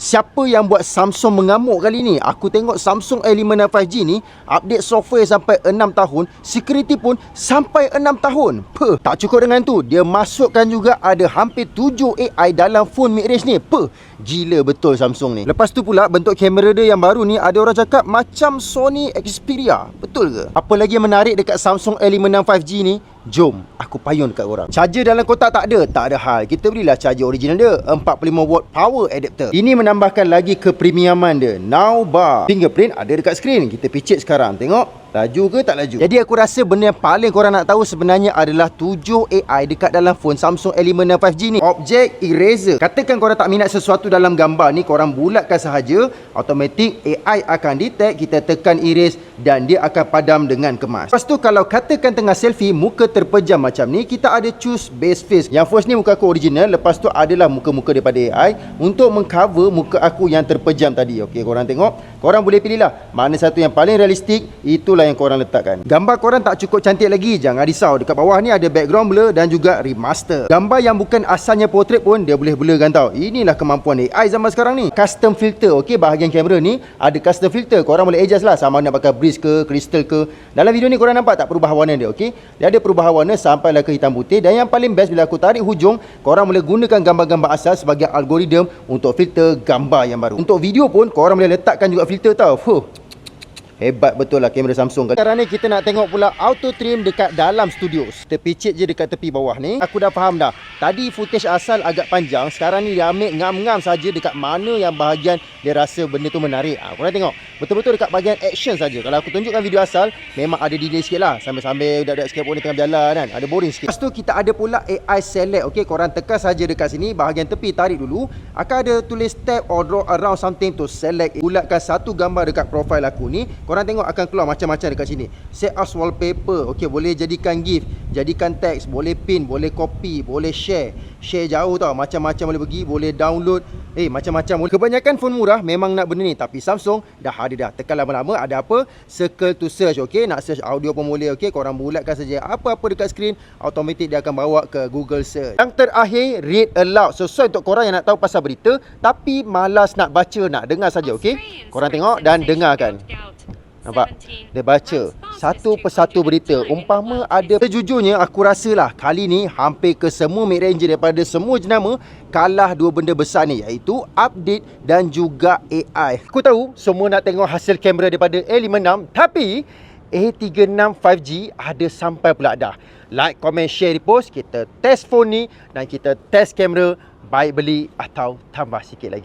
Siapa yang buat Samsung mengamuk kali ni? Aku tengok Samsung A56 5G ni update software sampai 6 tahun, security pun sampai 6 tahun. Tak cukup dengan tu, dia masukkan juga ada hampir 7 AI dalam phone mid-range ni. Gila betul Samsung ni. Lepas tu pula bentuk kamera dia yang baru ni ada orang cakap macam Sony Xperia. Betul ke? Apa lagi yang menarik dekat Samsung A56 5G ni? Jom aku payun dekat korang. Charger dalam kotak tak ada hal. Kita belilah charger original dia, 45W power adapter. Ini menambahkan lagi kepremiuman dia. Now bar fingerprint ada dekat skrin. Kita picit sekarang. Tengok laju ke tak laju. Jadi aku rasa benda yang paling korang nak tahu sebenarnya adalah 7 AI dekat dalam phone Samsung A56 5G ni. Object eraser. Katakan korang tak minat sesuatu dalam gambar ni, korang bulatkan sahaja, automatic AI akan detect, kita tekan erase dan dia akan padam dengan kemas. Lepas tu kalau katakan tengah selfie muka terpejam macam ni, kita ada choose base face. Yang first ni muka aku original, lepas tu adalah muka-muka daripada AI untuk mengcover muka aku yang terpejam tadi. Okey, korang tengok, korang boleh pilih lah mana satu yang paling realistik, itulah yang korang letakkan. Gambar korang tak cukup cantik lagi, jangan risau. Dekat bawah ni ada background blur dan juga remaster. Gambar yang bukan asalnya portrait pun dia boleh blurkan tau. Inilah kemampuan AI zaman sekarang ni. Custom filter, okey, bahagian kamera ni ada custom filter. Korang boleh adjust lah sama nak pakai breeze ke, crystal ke. Dalam video ni korang nampak tak perubahan warna dia, okey? Dia ada perubahan warna sampailah ke hitam putih, dan yang paling best bila aku tarik hujung, korang boleh gunakan gambar-gambar asal sebagai algoritma untuk filter gambar yang baru. Untuk video pun korang boleh letakkan juga filter tau. Hebat betul lah kamera Samsung. Sekarang ni kita nak tengok pula auto trim dekat dalam studio. Kita picit je dekat tepi bawah ni. Aku dah faham dah. Tadi footage asal agak panjang, sekarang ni dia ambil ngam-ngam saja dekat mana yang bahagian dia rasa benda tu menarik. Korang tengok, betul-betul dekat bahagian action saja. Kalau aku tunjukkan video asal, memang ada delay sikit lah. Sambil-sambil budak-budak skateboard ni tengah berjalan kan, ada boring sikit. Lepas tu kita ada pula AI select. Okey, korang tekan saja dekat sini, bahagian tepi tarik dulu. Akan ada tulis tab or draw around something to select. Bulatkan satu gambar dekat profile aku ni. Korang tengok akan keluar macam-macam dekat sini. Set as wallpaper. Okey, boleh jadikan GIF, jadikan teks, boleh pin, boleh copy, boleh share jauh tau. Macam-macam boleh pergi, boleh download. Macam-macam. Kebanyakan phone murah memang nak benda ni, tapi Samsung dah ada dah. Tekan lama-lama ada apa? Circle to search. Okey, nak search audio pun boleh. Okey, korang bulatkan saja apa-apa dekat skrin, automatic dia akan bawa ke Google search. Yang terakhir, read aloud. Sesuai untuk korang yang nak tahu pasal berita tapi malas nak baca, nak dengar saja. Okey, korang tengok dan dengarkan. Nampak? Dia baca satu persatu berita. Umpama ada, sejujurnya aku rasalah kali ni hampir ke semua mid-range daripada semua jenama kalah dua benda besar ni, iaitu update dan juga AI. Aku tahu semua nak tengok hasil kamera daripada A56, tapi A36 5G ada sampai pula dah. Like, comment, share, repost. Kita test phone ni dan kita test kamera, baik beli atau tambah sikit lagi.